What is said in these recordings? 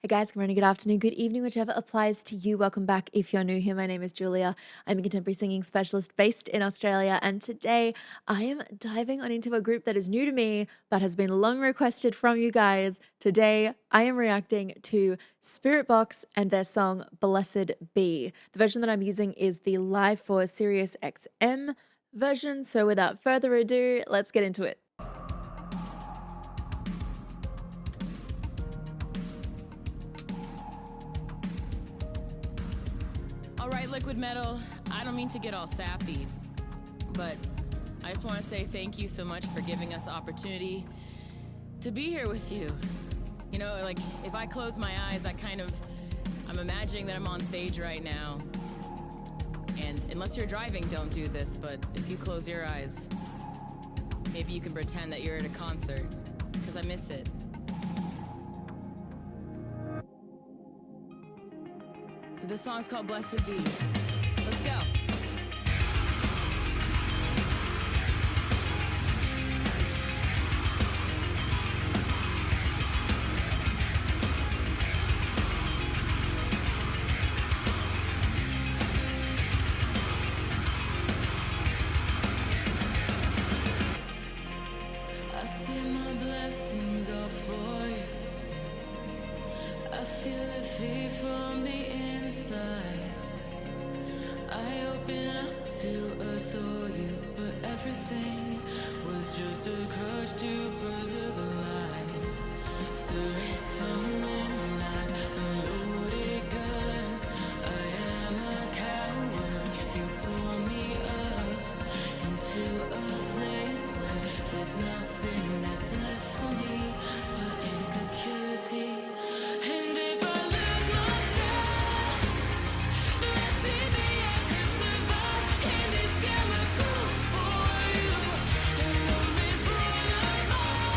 Hey guys, good morning, good afternoon, good evening, whichever applies to you. Welcome back. If you're new here, my name is Julia. I'm a contemporary singing specialist based in Australia, and today I am diving on into a group that is new to me but has been long requested from you guys. Today I am reacting to Spiritbox and their song Blessed Be. The version that I'm using is the live for Sirius XM version, so without further ado, let's get into it. Alright, Liquid Metal, I don't mean to get all sappy, but I just want to say thank you so much for giving us the opportunity to be here with you. You know, like, if I close my eyes, I'm imagining that I'm on stage right now. And unless you're driving, don't do this, but if you close your eyes, maybe you can pretend that you're at a concert, because I miss it. So this song's called Blessed Be. Let's go. I see my blessings all for you. I feel it feed from the inside. I open up to adore you, but everything was just a crutch to preserve a lie. Serotonin line, a loaded gun. I am a coward. You pull me up into a place where there's nothing that's left for me but insecurity. And if I lose myself, let's see the I could survive in these chemicals for you. And only for a moment,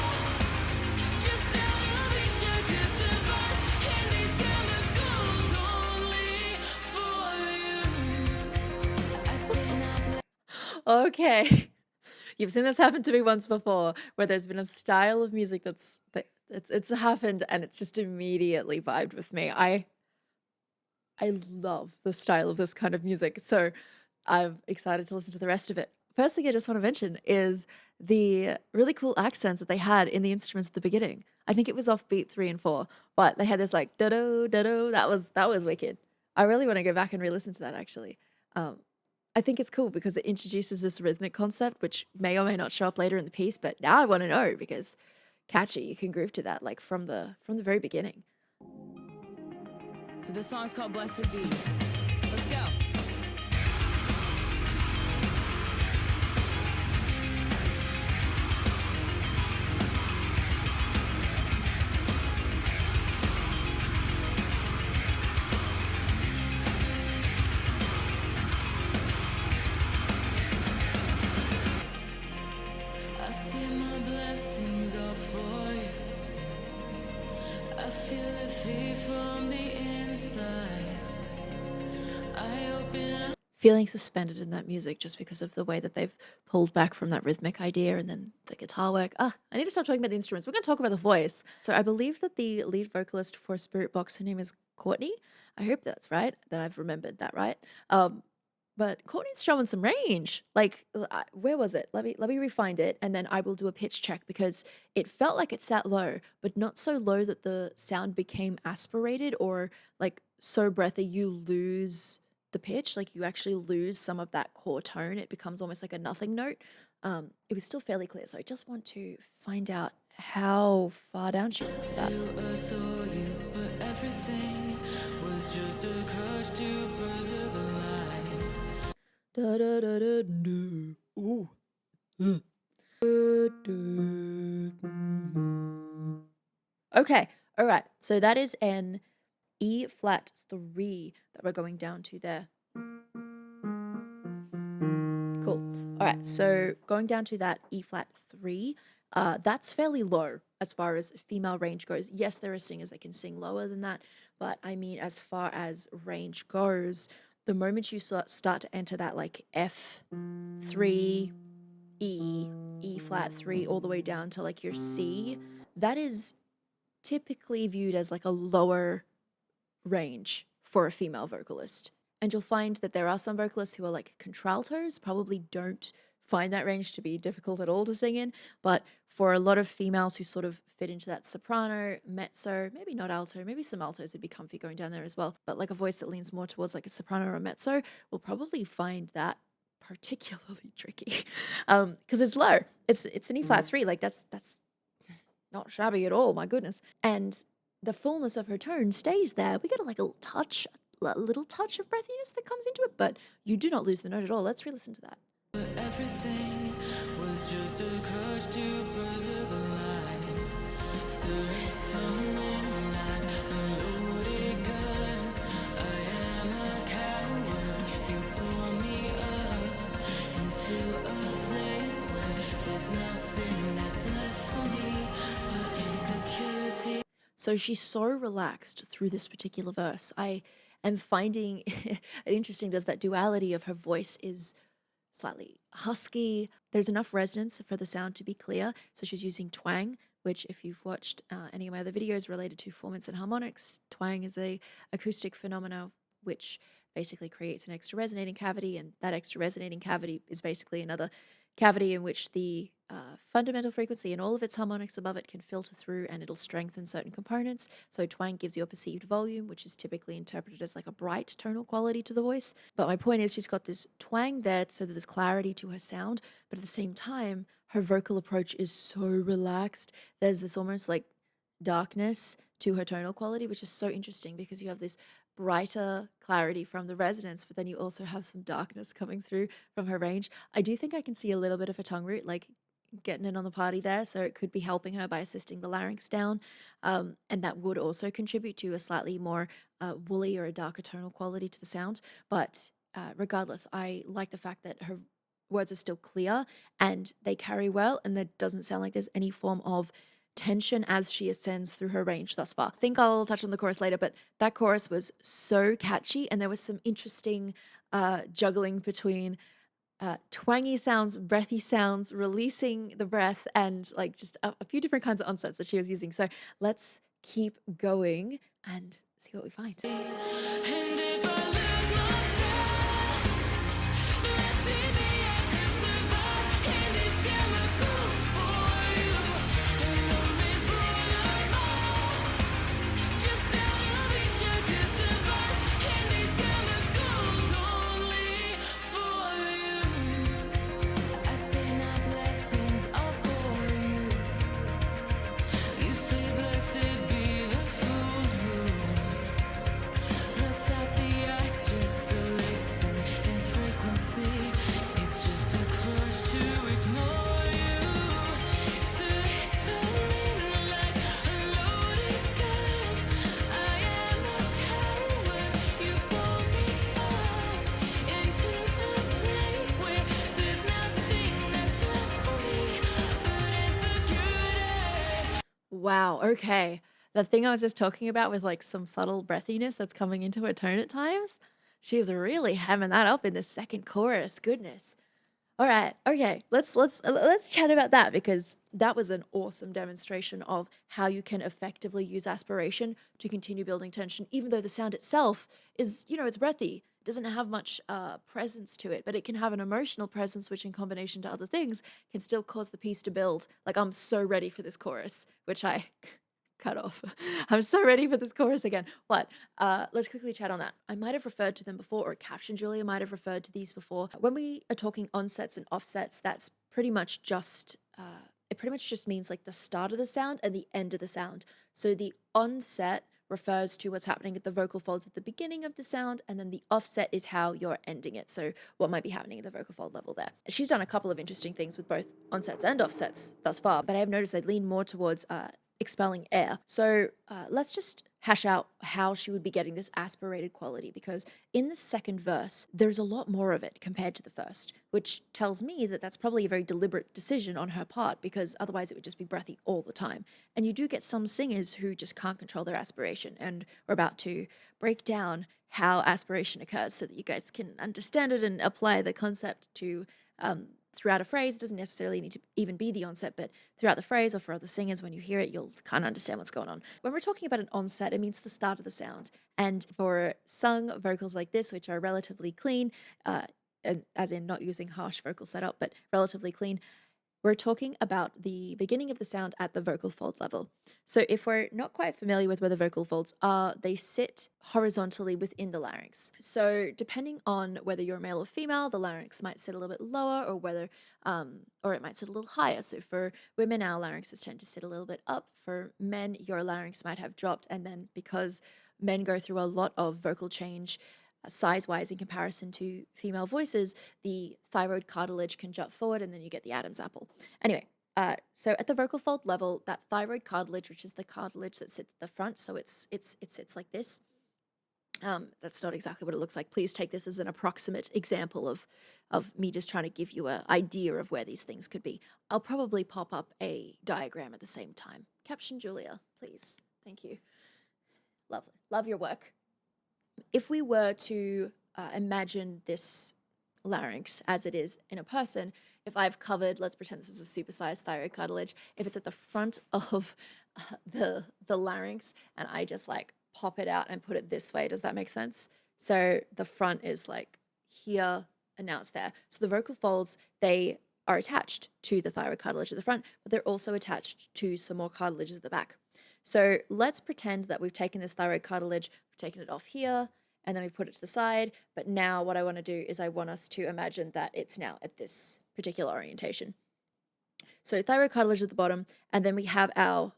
just tell your bitch I could survive in these chemicals only for you. I say not. Okay. You've seen this happen to me once before, where there's been a style of music it's happened and it's just immediately vibed with me. I love the style of this kind of music, so I'm excited to listen to the rest of it. First thing I just want to mention is the really cool accents that they had in the instruments at the beginning. I think it was off beat 3 and 4, but they had this like da-do, da-do. That was wicked. I really want to go back and re-listen to that actually. Um, I think it's cool because it introduces this rhythmic concept, which may or may not show up later in the piece, but now I want to know because catchy, you can groove to that like from the very beginning. So this song's called Blessed Be. Let's go. I see my blessings all for you. I feel it feed from the inside. I open up. Feeling suspended in that music just because of the way that they've pulled back from that rhythmic idea and then the guitar work. I need to stop talking about the instruments. We're going to talk about the voice. So I believe that the lead vocalist for Spiritbox, her name is Courtney. I hope that's right, that I've remembered that right. But Courtney's showing some range. Like, where was it? Let me refind it, and then I will do a pitch check because it felt like it sat low, but not so low that the sound became aspirated or like so breathy you lose the pitch. Like you actually lose some of that core tone. It becomes almost like a nothing note. It was still fairly clear, so I just want to find out how far down she went with that. To adore you, but everything was just a crutch to preserve a lie. Da da da da do. Ooh. Okay, all right. So that is an E flat 3 that we're going down to there. Cool. All right, so going down to that E flat 3, that's fairly low as far as female range goes. Yes, there are singers that can sing lower than that, but I mean, as far as range goes, the moment you start to enter that like F3, E flat 3, all the way down to like your C, that is typically viewed as like a lower range for a female vocalist. And you'll find that there are some vocalists who are like contraltos, probably don't find that range to be difficult at all to sing in. But for a lot of females who sort of fit into that soprano, mezzo, maybe not alto, maybe some altos would be comfy going down there as well. But like a voice that leans more towards like a soprano or a mezzo will probably find that particularly tricky because it's low. It's an E flat 3. Like that's not shabby at all, my goodness. And the fullness of her tone stays there. We get a little touch of breathiness that comes into it, but you do not lose the note at all. Let's re-listen to that. But everything was just a crutch to preserve a lie. Serotonin line, a loaded gun. I am a coward. You pull me up into a place where there's nothing that's left for me but insecurity. So she's so relaxed through this particular verse. I am finding it interesting. There's that duality of her voice is slightly husky. There's enough resonance for the sound to be clear. So she's using twang, which if you've watched any of my other videos related to formants and harmonics, twang is a acoustic phenomena which basically creates an extra resonating cavity, and that extra resonating cavity is basically another cavity in which the fundamental frequency and all of its harmonics above it can filter through, and it'll strengthen certain components. So twang gives you a perceived volume, which is typically interpreted as like a bright tonal quality to the voice. But my point is she's got this twang there so that there's clarity to her sound, but at the same time, her vocal approach is so relaxed. There's this almost like darkness to her tonal quality, which is so interesting because you have this brighter clarity from the resonance, but then you also have some darkness coming through from her range. I do think I can see a little bit of a tongue root, like getting in on the party there, so it could be helping her by assisting the larynx down, and that would also contribute to a slightly more woolly or a darker tonal quality to the sound. But regardless, I like the fact that her words are still clear and they carry well, and there doesn't sound like there's any form of tension as she ascends through her range thus far. I think I'll touch on the chorus later, but that chorus was so catchy, and there was some interesting juggling between twangy sounds, breathy sounds, releasing the breath, and like just a few different kinds of onsets that she was using. So let's keep going and see what we find. And if I lose myself, blessed be I could survive in these chemicals for you. And only for your mind. Just out of reach I could survive in these chemicals only for you. I say my blessings are for you. You say blessed be the fool who looks at the eyes just to listen in frequency. It's just a crutch to ignore you. Serotonin like a loaded gun. I am a coward. You pull me up into a place where there's nothing that's left for me but insecurity. Wow, okay. The thing I was just talking about with like some subtle breathiness that's coming into her tone at times, she's really hamming that up in the second chorus. Goodness. All right, okay. Let's chat about that, because that was an awesome demonstration of how you can effectively use aspiration to continue building tension, even though the sound itself is, it's breathy. It doesn't have much presence to it, but it can have an emotional presence, which in combination to other things can still cause the piece to build. Like, I'm so ready for this chorus, which I cut off. I'm so ready for this chorus again. What? Let's quickly chat on that. I might have referred to them before, or Caption Julia might have referred to these before. When we are talking onsets and offsets, that's pretty much just, it pretty much just means like the start of the sound and the end of the sound. So the onset refers to what's happening at the vocal folds at the beginning of the sound, and then the offset is how you're ending it. So what might be happening at the vocal fold level there. She's done a couple of interesting things with both onsets and offsets thus far, but I have noticed they lean more towards expelling air. So let's just hash out how she would be getting this aspirated quality, because in the second verse, there's a lot more of it compared to the first, which tells me that that's probably a very deliberate decision on her part, because otherwise it would just be breathy all the time. And you do get some singers who just can't control their aspiration, and we're about to break down how aspiration occurs so that you guys can understand it and apply the concept to throughout a phrase. It doesn't necessarily need to even be the onset, but throughout the phrase or for other singers, when you hear it, you'll kind of understand what's going on. When we're talking about an onset, it means the start of the sound. And for sung vocals like this, which are relatively clean, as in not using harsh vocal setup, but relatively clean, we're talking about the beginning of the sound at the vocal fold level. So if we're not quite familiar with where the vocal folds are, they sit horizontally within the larynx. So depending on whether you're male or female, the larynx might sit a little bit lower, or whether, or it might sit a little higher. So for women, our larynxes tend to sit a little bit up. For men, your larynx might have dropped, and then because men go through a lot of vocal change size-wise in comparison to female voices, the thyroid cartilage can jut forward, and then you get the Adam's apple. Anyway, so at the vocal fold level, that thyroid cartilage, which is the cartilage that sits at the front, so it sits like this. That's not exactly what it looks like. Please take this as an approximate example of me just trying to give you an idea of where these things could be. I'll probably pop up a diagram at the same time. Caption Julia, please. Thank you. Lovely. Love your work. If we were to imagine this larynx as it is in a person, if I've covered, let's pretend this is a supersized thyroid cartilage, if it's at the front of the larynx and I just like pop it out and put it this way, does that make sense? So the front is like here and now it's there. So the vocal folds, they are attached to the thyroid cartilage at the front, but they're also attached to some more cartilages at the back. So let's pretend that we've taken this thyroid cartilage, we've taken it off here, and then we put it to the side. But now what I want to do is I want us to imagine that it's now at this particular orientation. So thyroid cartilage at the bottom, and then we have our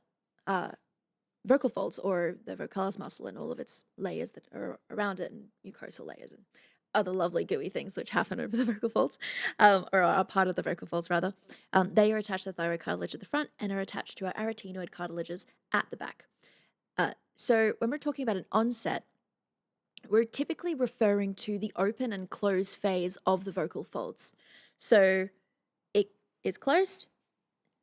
vocal folds, or the vocalis muscle and all of its layers that are around it, and mucosal layers and other lovely gooey things which happen over the vocal folds, or are part of the vocal folds rather. They are attached to the thyroid cartilage at the front and are attached to our arytenoid cartilages at the back. So when we're talking about an onset, we're typically referring to the open and close phase of the vocal folds. So it is closed,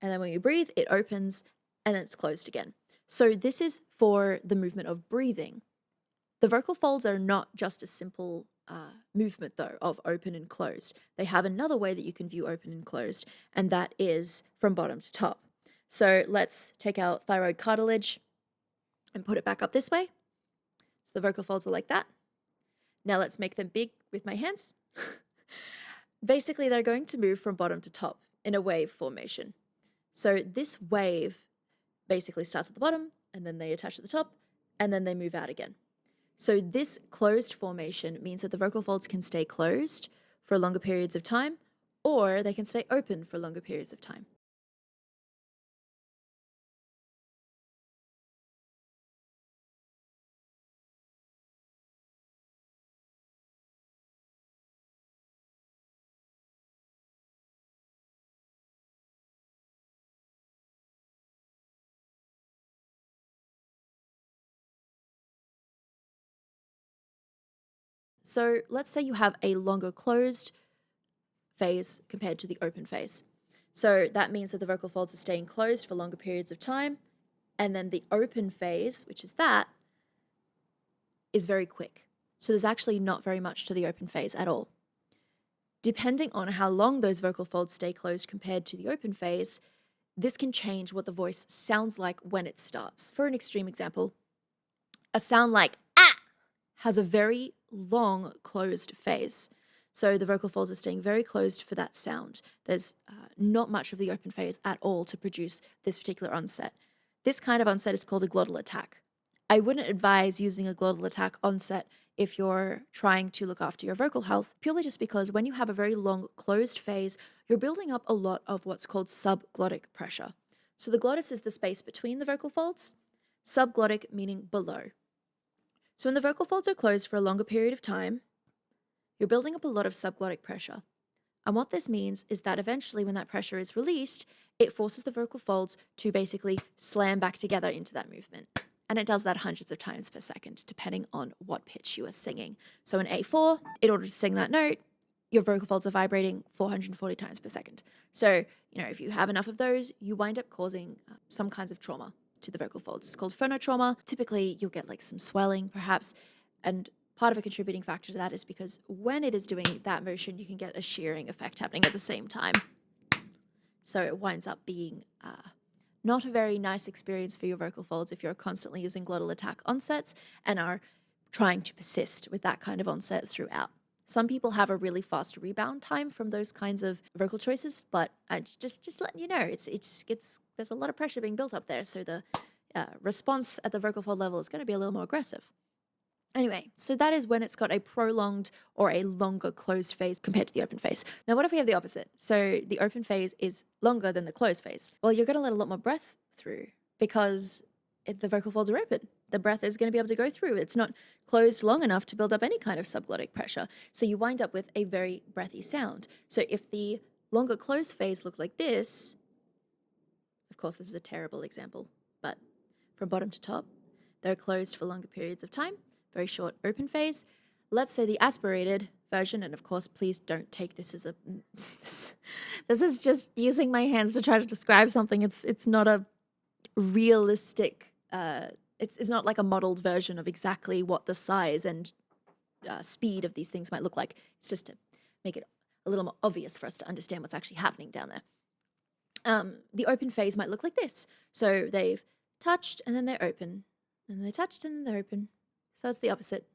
and then when you breathe, it opens, and then it's closed again. So this is for the movement of breathing. The vocal folds are not just a simple movement, though, of open and closed. They have another way that you can view open and closed, and that is from bottom to top. So let's take our thyroid cartilage and put it back up this way. So the vocal folds are like that. Now let's make them big with my hands. Basically, they're going to move from bottom to top in a wave formation. So this wave basically starts at the bottom, and then they attach at the top, and then they move out again. So this closed formation means that the vocal folds can stay closed for longer periods of time, or they can stay open for longer periods of time. So let's say you have a longer closed phase compared to the open phase. So that means that the vocal folds are staying closed for longer periods of time, and then the open phase, which is that, is very quick. So there's actually not very much to the open phase at all. Depending on how long those vocal folds stay closed compared to the open phase, this can change what the voice sounds like when it starts. For an extreme example, a sound like ah has a very long closed phase. So the vocal folds are staying very closed for that sound. There's not much of the open phase at all to produce this particular onset. This kind of onset is called a glottal attack. I wouldn't advise using a glottal attack onset if you're trying to look after your vocal health, purely just because when you have a very long closed phase, you're building up a lot of what's called subglottic pressure. So the glottis is the space between the vocal folds, subglottic meaning below. So when the vocal folds are closed for a longer period of time, you're building up a lot of subglottic pressure. And what this means is that eventually when that pressure is released, it forces the vocal folds to basically slam back together into that movement. And it does that hundreds of times per second, depending on what pitch you are singing. So in A4, in order to sing that note, your vocal folds are vibrating 440 times per second. So, if you have enough of those, you wind up causing some kinds of trauma to the vocal folds. It's called phonotrauma. Typically, you'll get like some swelling, perhaps, and part of a contributing factor to that is because when it is doing that motion, you can get a shearing effect happening at the same time. So it winds up being not a very nice experience for your vocal folds if you're constantly using glottal attack onsets and are trying to persist with that kind of onset throughout. Some people have a really fast rebound time from those kinds of vocal choices, but just letting you know, there's a lot of pressure being built up there, so the response at the vocal fold level is going to be a little more aggressive. Anyway, so that is when it's got a prolonged or a longer closed phase compared to the open phase. Now, what if we have the opposite? So the open phase is longer than the closed phase. Well, you're going to let a lot more breath through because the vocal folds are open. The breath is going to be able to go through. It's not closed long enough to build up any kind of subglottic pressure. So you wind up with a very breathy sound. So if the longer closed phase looked like this, of course, this is a terrible example, but from bottom to top, they're closed for longer periods of time. Very short open phase. Let's say the aspirated version, and of course, please don't take this as a... this is just using my hands to try to describe something. It's not a realistic... it's not like a modeled version of exactly what the size and speed of these things might look like. It's just to make it a little more obvious for us to understand what's actually happening down there. The open phase might look like this. So they've touched, and then they're open. And then they touched, and then they're open. So it's the opposite.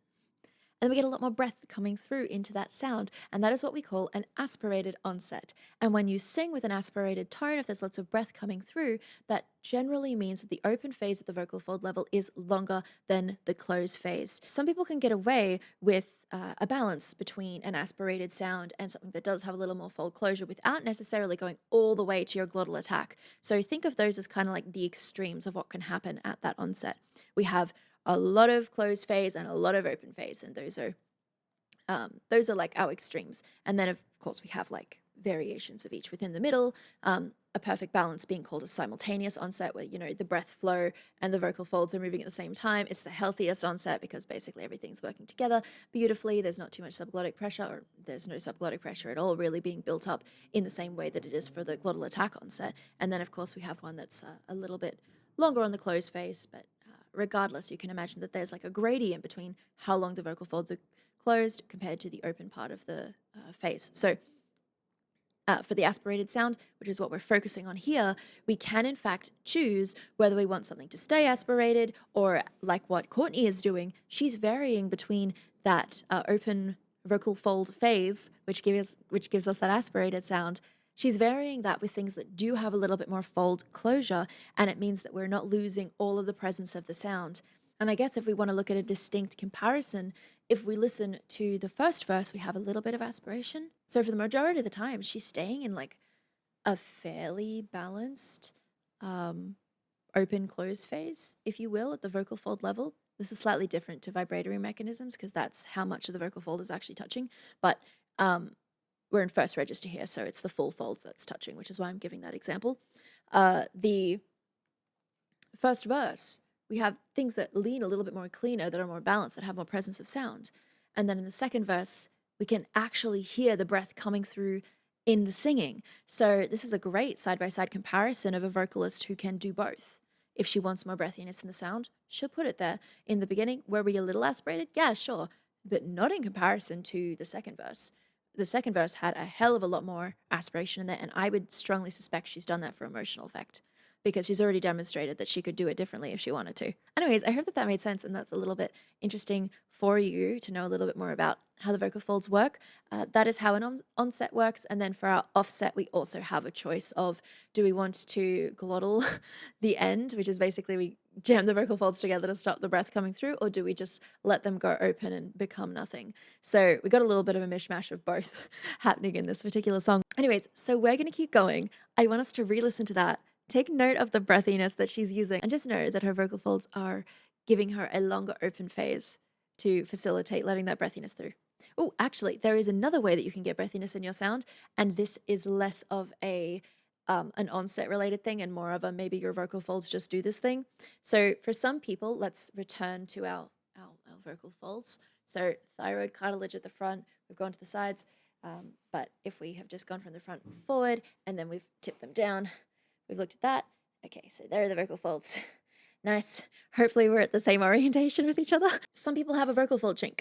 And then we get a lot more breath coming through into that sound, and that is what we call an aspirated onset. And when you sing with an aspirated tone, if there's lots of breath coming through, that generally means that the open phase at the vocal fold level is longer than the closed phase. Some people can get away with a balance between an aspirated sound and something that does have a little more fold closure without necessarily going all the way to your glottal attack. So think of those as kind of like the extremes of what can happen at that onset. We have a lot of closed phase and a lot of open phase, and those are like our extremes. And then of course we have like variations of each within the middle, a perfect balance being called a simultaneous onset, where the breath flow and the vocal folds are moving at the same time. It's the healthiest onset because basically everything's working together beautifully. There's not too much subglottic pressure, or there's no subglottic pressure at all really being built up in the same way that it is for the glottal attack onset. And then of course we have one that's a little bit longer on the closed phase, but regardless, you can imagine that there's like a gradient between how long the vocal folds are closed compared to the open part of the phase. So for the aspirated sound, which is what we're focusing on here, we can in fact choose whether we want something to stay aspirated, or like what Courtney is doing, she's varying between that open vocal fold phase, which gives us that aspirated sound. She's varying that with things that do have a little bit more fold closure, and it means that we're not losing all of the presence of the sound. And I guess if we want to look at a distinct comparison, if we listen to the first verse, we have a little bit of aspiration. So for the majority of the time, she's staying in like a fairly balanced open-close phase, if you will, at the vocal fold level. This is slightly different to vibratory mechanisms because that's how much of the vocal fold is actually touching. But we're in first register here, so it's the full fold that's touching, which is why I'm giving that example. The first verse, we have things that lean a little bit more cleaner, that are more balanced, that have more presence of sound. And then in the second verse, we can actually hear the breath coming through in the singing. So this is a great side-by-side comparison of a vocalist who can do both. If she wants more breathiness in the sound, she'll put it there. In the beginning, were we a little aspirated? Yeah, sure, but not in comparison to the second verse. The second verse had a hell of a lot more aspiration in there, and I would strongly suspect she's done that for emotional effect, because she's already demonstrated that she could do it differently if she wanted to. Anyways, I hope that made sense, and that's a little bit interesting for you to know a little bit more about how the vocal folds work. That is how an onset works, and then for our offset, we also have a choice of, do we want to glottal the end, which is basically we jam the vocal folds together to stop the breath coming through, or do we just let them go open and become nothing? So we got a little bit of a mishmash of both happening in this particular song. Anyways, so we're going to keep going. I want us to re-listen to that. Take note of the breathiness that she's using, and just know that her vocal folds are giving her a longer open phase to facilitate letting that breathiness through. Oh, actually, there is another way that you can get breathiness in your sound, and this is less of an onset related thing and more of a maybe your vocal folds just do this thing. So for some people, let's return to our vocal folds. So thyroid cartilage at the front, we've gone to the sides, but if we have just gone from the front forward and then we've tipped them down, we've looked at that. Okay, so there are the vocal folds. Nice. Hopefully we're at the same orientation with each other. Some people have a vocal fold chink.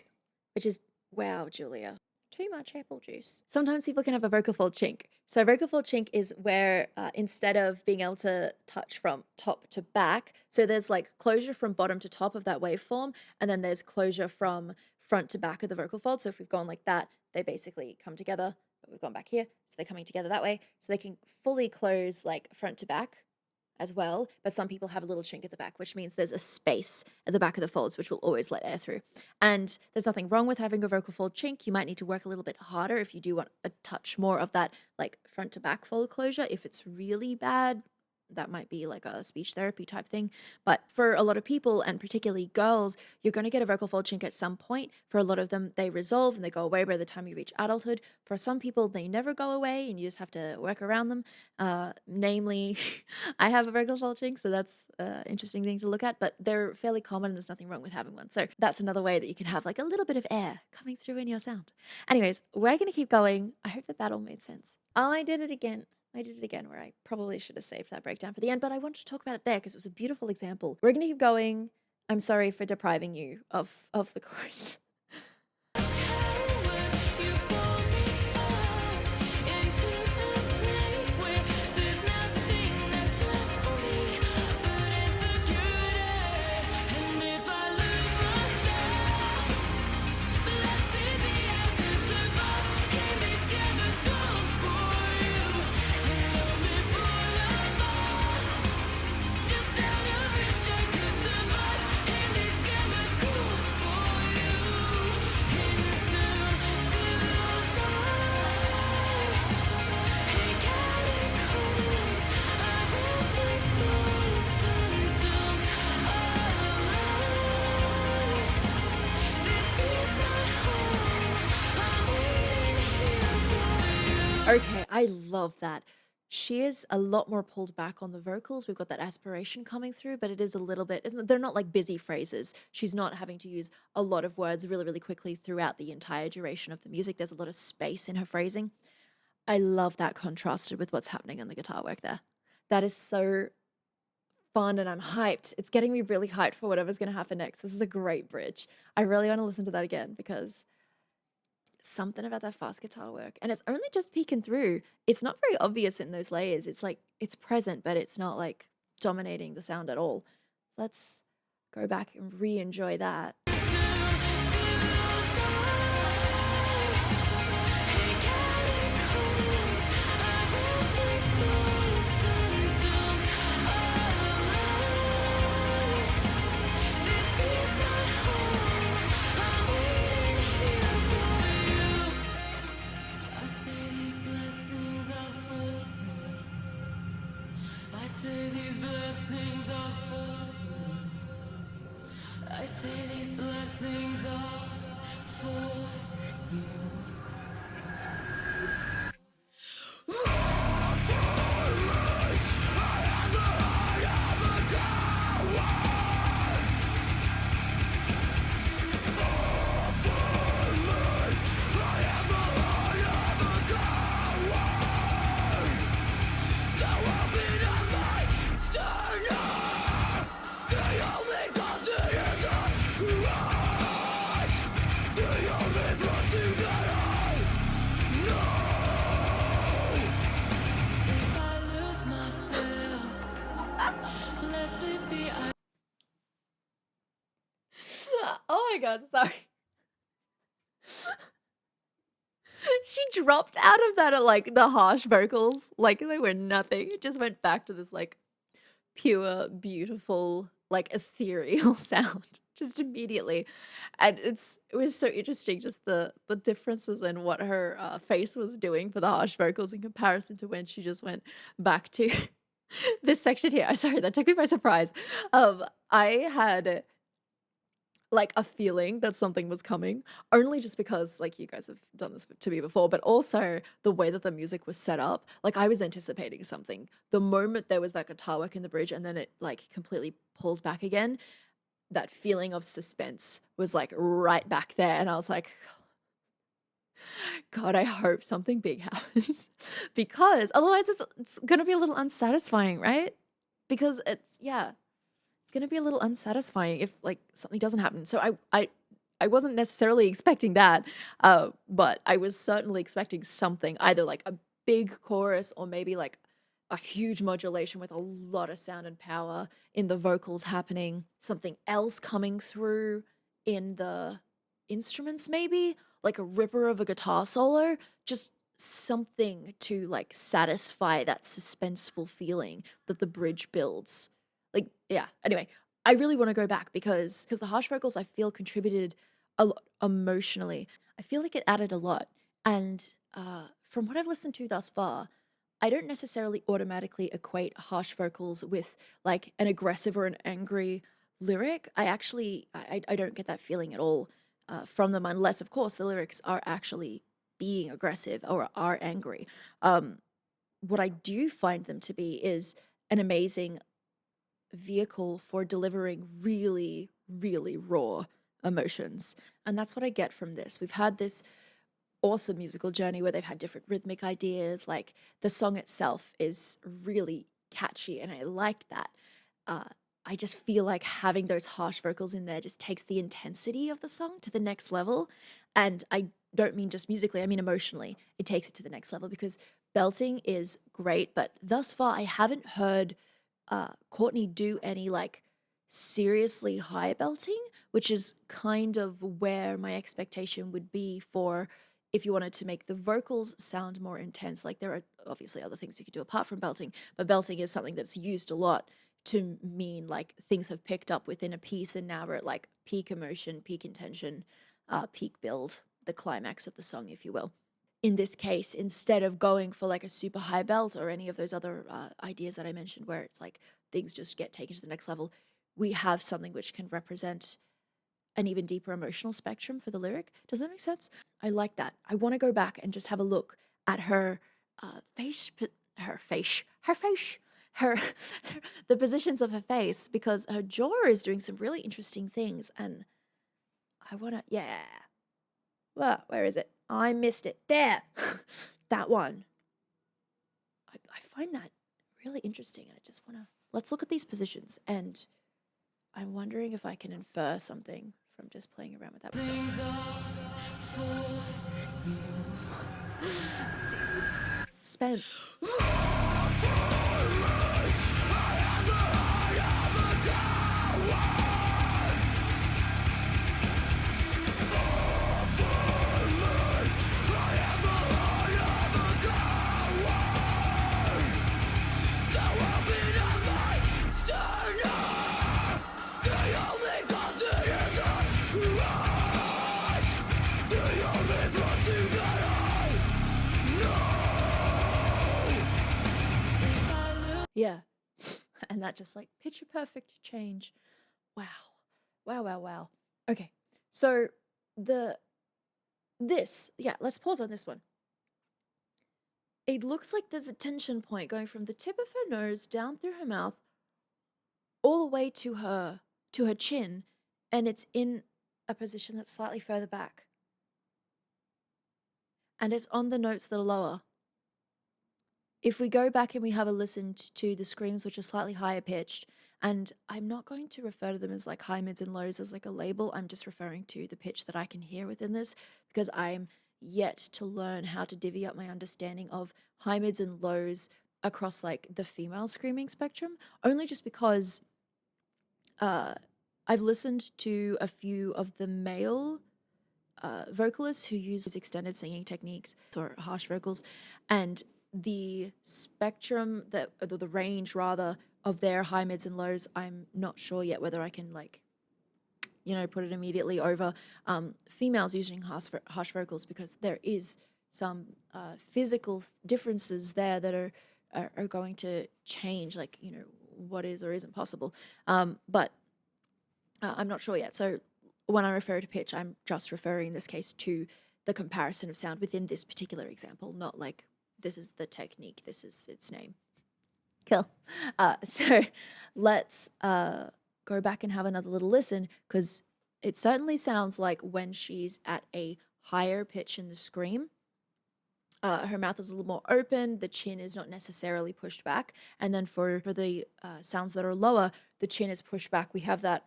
which is, wow, Julia, too much apple juice. Sometimes people can have a vocal fold chink. So a vocal fold chink is where instead of being able to touch from top to back, so there's like closure from bottom to top of that waveform, and then there's closure from front to back of the vocal fold. So if we've gone like that, they basically come together, but we've gone back here, so they're coming together that way. So they can fully close like front to back as well, but some people have a little chink at the back, which means there's a space at the back of the folds, which will always let air through. And there's nothing wrong with having a vocal fold chink. You might need to work a little bit harder if you do want a touch more of that like front to back fold closure. If it's really bad, that might be like a speech therapy type thing. But for a lot of people, and particularly girls, you're going to get a vocal fold chink at some point. For a lot of them, they resolve and they go away by the time you reach adulthood. For some people, they never go away and you just have to work around them. Namely, I have a vocal fold chink, so that's an interesting thing to look at, but they're fairly common and there's nothing wrong with having one. So that's another way that you can have like a little bit of air coming through in your sound. Anyways, we're going to keep going. I hope that all made sense. Oh, I did it again. Where I probably should have saved that breakdown for the end, but I wanted to talk about it there because it was a beautiful example. We're going to keep going. I'm sorry for depriving you of the chorus. Okay, I love that. She is a lot more pulled back on the vocals. We've got that aspiration coming through, but it is a little bit, they're not like busy phrases. She's not having to use a lot of words really, really quickly throughout the entire duration of the music. There's a lot of space in her phrasing. I love that contrasted with what's happening on the guitar work there. That is so fun and I'm hyped. It's getting me really hyped for whatever's going to happen next. This is a great bridge. I really want to listen to that again because something about that fast guitar work, and it's only just peeking through. It's not very obvious in those layers. It's like it's present, but it's not like dominating the sound at all. Let's go back and re-enjoy that. I say these blessings are for you. Oh my god, sorry. She dropped out of that at like the harsh vocals like they were nothing. It just went back to this like pure, beautiful, like ethereal sound just immediately. And it was so interesting just the differences in what her face was doing for the harsh vocals in comparison to when she just went back to this section here. I'm sorry, that took me by surprise. I had like a feeling that something was coming, only just because like you guys have done this to me before, but also the way that the music was set up. Like I was anticipating something. The moment there was that guitar work in the bridge and then it like completely pulled back again, that feeling of suspense was like right back there. And I was like, God, I hope something big happens because otherwise it's going to be a little unsatisfying, right? Because it's going to be a little unsatisfying if like something doesn't happen. So I I wasn't necessarily expecting that, but I was certainly expecting something, either like a big chorus or maybe like a huge modulation with a lot of sound and power in the vocals happening, something else coming through in the instruments, maybe like a ripper of a guitar solo, just something to like satisfy that suspenseful feeling that the bridge builds. Like, yeah, anyway, I really want to go back because the harsh vocals I feel contributed a lot emotionally. I feel like it added a lot. And from what I've listened to thus far, I don't necessarily automatically equate harsh vocals with like an aggressive or an angry lyric. I don't get that feeling at all from them, unless, of course, the lyrics are actually being aggressive or are angry. Um, what I do find them to be is an amazing vehicle for delivering really, really raw emotions. And that's what I get from this. We've had this awesome musical journey where they've had different rhythmic ideas. Like the song itself is really catchy, and I like that. Uh, I just feel like having those harsh vocals in there just takes the intensity of the song to the next level. And I don't mean just musically, I mean emotionally. It takes it to the next level because belting is great, but thus far I haven't heard Courtney do any like seriously high belting, which is kind of where my expectation would be for if you wanted to make the vocals sound more intense. Like there are obviously other things you could do apart from belting, but belting is something that's used a lot to mean like things have picked up within a piece and now we're at like peak emotion, peak intention, peak build, the climax of the song, if you will. In this case, instead of going for like a super high belt or any of those other ideas that I mentioned where it's like things just get taken to the next level, we have something which can represent an even deeper emotional spectrum for the lyric. Does that make sense? I like that. I want to go back and just have a look at her her the positions of her face, because her jaw is doing some really interesting things, and I want to, yeah. Well, where is it? I missed it. There. That one. I find that really interesting, and I just want to, let's look at these positions, and I'm wondering if I can infer something from just playing around with that. Suspense. Yeah. And that just like picture perfect change. Wow. Wow, wow, wow. Okay. So yeah, let's pause on this one. It looks like there's a tension point going from the tip of her nose down through her mouth all the way to her chin, and it's in a position that's slightly further back. And it's on the notes that are lower. If we go back and we have a listen to the screams, which are slightly higher pitched, and I'm not going to refer to them as like high, mids, and lows as like a label, I'm just referring to the pitch that I can hear within this, because I'm yet to learn how to divvy up my understanding of high, mids, and lows across like the female screaming spectrum, only just because I've listened to a few of the male vocalists who use extended singing techniques or harsh vocals, and the spectrum, the range rather, of their high, mids, and lows, I'm not sure yet whether I can like, put it immediately over females using harsh vocals, because there is some physical differences there that are going to change, like, what is or isn't possible. But I'm not sure yet. So when I refer to pitch, I'm just referring in this case to the comparison of sound within this particular example, not like this is the technique, this is its name. Cool. So let's go back and have another little listen, because it certainly sounds like when she's at a higher pitch in the scream, her mouth is a little more open, the chin is not necessarily pushed back, and then for the sounds that are lower, the chin is pushed back. We have that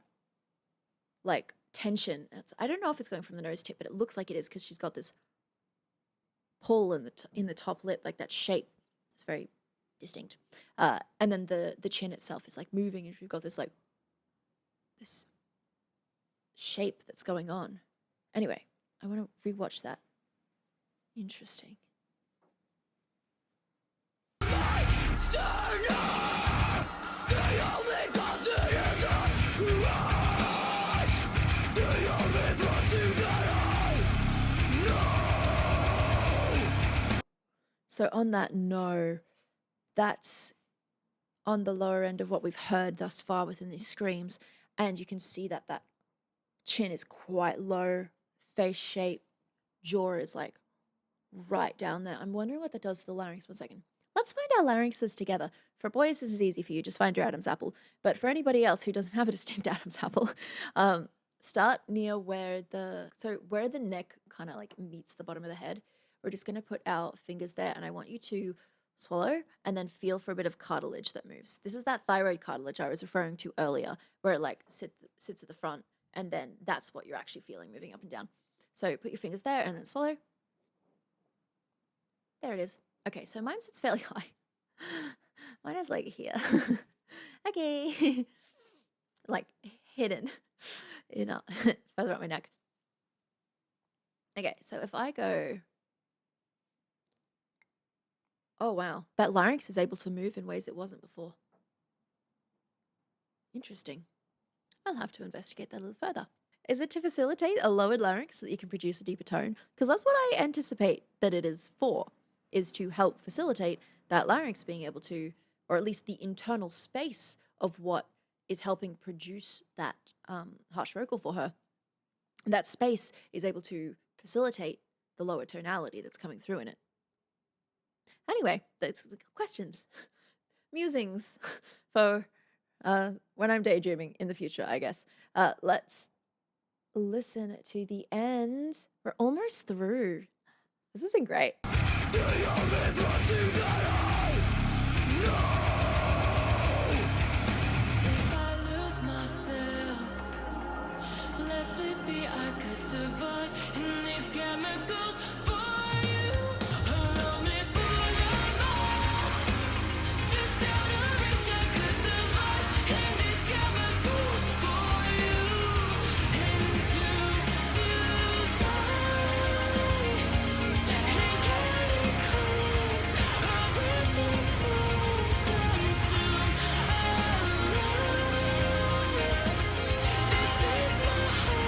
like tension. I don't know if it's going from the nose tip, but it looks like it is because she's got this pull in the top lip, like that shape. It's very distinct. And then the chin itself is like moving, and we've got this like this shape that's going on. Anyway, I want to rewatch that. Interesting. So on that no, that's on the lower end of what we've heard thus far within these screams, and you can see that that chin is quite low, face shape, jaw is like right down there. I'm wondering what that does to the larynx. 1 second. Let's find our larynxes together. For boys, this is easy for you. Just find your Adam's apple. But for anybody else who doesn't have a distinct Adam's apple, start near where the neck kind of like meets the bottom of the head. We're just going to put our fingers there, and I want you to swallow and then feel for a bit of cartilage that moves. This is that thyroid cartilage I was referring to earlier, where it like sits at the front, and then that's what you're actually feeling moving up and down. So put your fingers there and then swallow. There it is. Okay, so mine sits fairly high. Mine is like here. Okay. Like hidden further up my neck. Okay, so if I go, oh wow, that larynx is able to move in ways it wasn't before. Interesting. I'll have to investigate that a little further. Is it to facilitate a lowered larynx so that you can produce a deeper tone? Because that's what I anticipate that it is for, is to help facilitate that larynx being able to, or at least the internal space of what is helping produce that harsh vocal for her. That space is able to facilitate the lower tonality that's coming through in it. Anyway, that's the questions, musings for when I'm daydreaming in the future, I guess. Let's listen to the end. We're almost through. This has been great. If I lose myself, blessed be I could survive in these chemicals for you. Allow me for the more. Just out of reach, I could survive in these chemicals for you. And to die in catacombs of restless bones consumed alive. This is my home.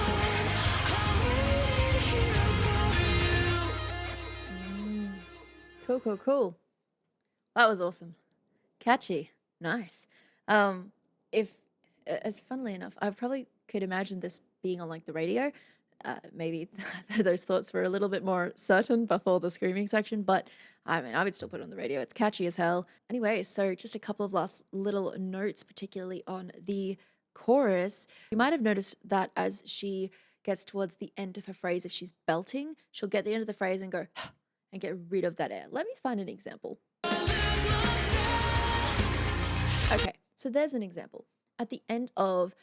I'm waiting here for you. Cool. That was awesome. Catchy. Nice. If as funnily enough, I probably could imagine this being on like the radio. Maybe those thoughts were a little bit more certain before the screaming section, but I mean, I would still put it on the radio. It's catchy as hell. Anyway, so just a couple of last little notes, particularly on the chorus. You might have noticed that as she gets towards the end of her phrase, if she's belting, she'll get the end of the phrase and go and get rid of that air. Let me find an example. Okay, so there's an example. At the end of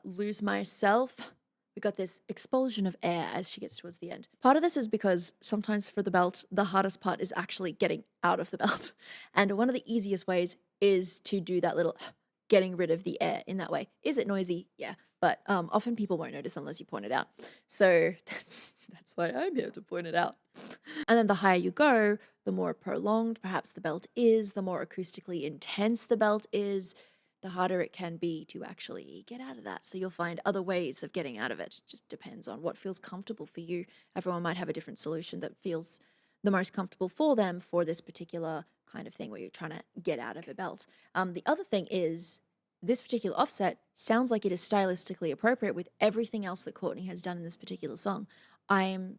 Lose Myself, we got this expulsion of air as she gets towards the end. Part of this is because sometimes for the belt, the hardest part is actually getting out of the belt. And one of the easiest ways is to do that little getting rid of the air in that way. Is it noisy? Yeah. But often people won't notice unless you point it out. So that's why I'm here to point it out. And then the higher you go, the more prolonged perhaps the belt is, the more acoustically intense the belt is, the harder it can be to actually get out of that. So you'll find other ways of getting out of it. It just depends on what feels comfortable for you. Everyone might have a different solution that feels the most comfortable for them for this particular kind of thing where you're trying to get out of a belt. The other thing is this particular offset sounds like it is stylistically appropriate with everything else that Courtney has done in this particular song. I'm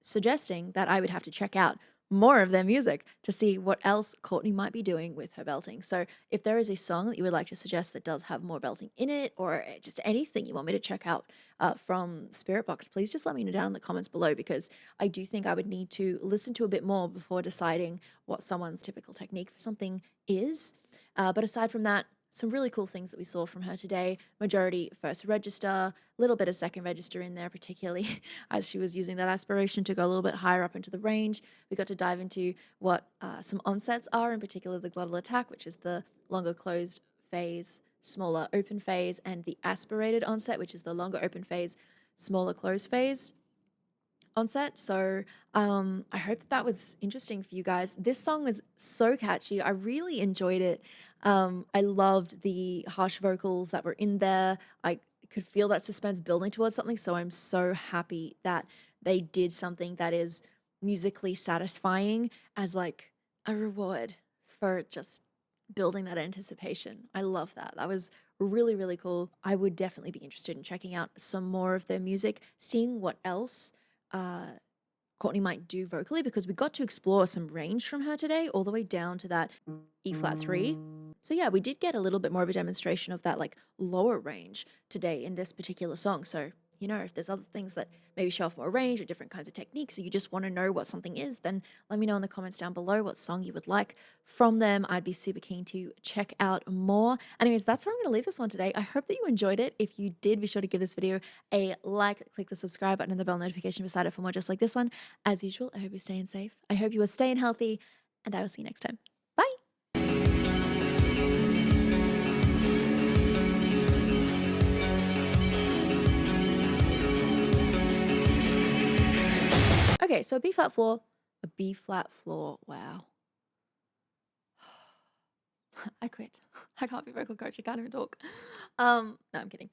suggesting that I would have to check out more of their music to see what else Courtney might be doing with her belting. So if there is a song that you would like to suggest that does have more belting in it, or just anything you want me to check out from Spiritbox, please just let me know down in the comments below, because I do think I would need to listen to a bit more before deciding what someone's typical technique for something is. But aside from that, some really cool things that we saw from her today. Majority first register, a little bit of second register in there, particularly as she was using that aspiration to go a little bit higher up into the range. We got to dive into what some onsets are, in particular the glottal attack, which is the longer closed phase, smaller open phase, and the aspirated onset, which is the longer open phase, smaller closed phase onset. So I hope that was interesting for you guys. This song is so catchy. I really enjoyed it. I loved the harsh vocals that were in there. I could feel that suspense building towards something. So I'm so happy that they did something that is musically satisfying as like a reward for just building that anticipation. I love that. That was really, really cool. I would definitely be interested in checking out some more of their music, seeing what else Courtney might do vocally, because we got to explore some range from her today, all the way down to that E flat 3. So yeah, we did get a little bit more of a demonstration of that like lower range today in this particular song. So, you know, if there's other things that maybe show off more range or different kinds of techniques, or you just want to know what something is, then let me know in the comments down below what song you would like from them. I'd be super keen to check out more. Anyways, that's where I'm going to leave this one today. I hope that you enjoyed it. If you did, be sure to give this video a like, click the subscribe button and the bell notification beside it for more just like this one. As usual, I hope you're staying safe. I hope you are staying healthy, and I will see you next time. Bye. Okay, so a B flat floor, wow. I quit. I can't be vocal coach, I can't even talk. No, I'm kidding.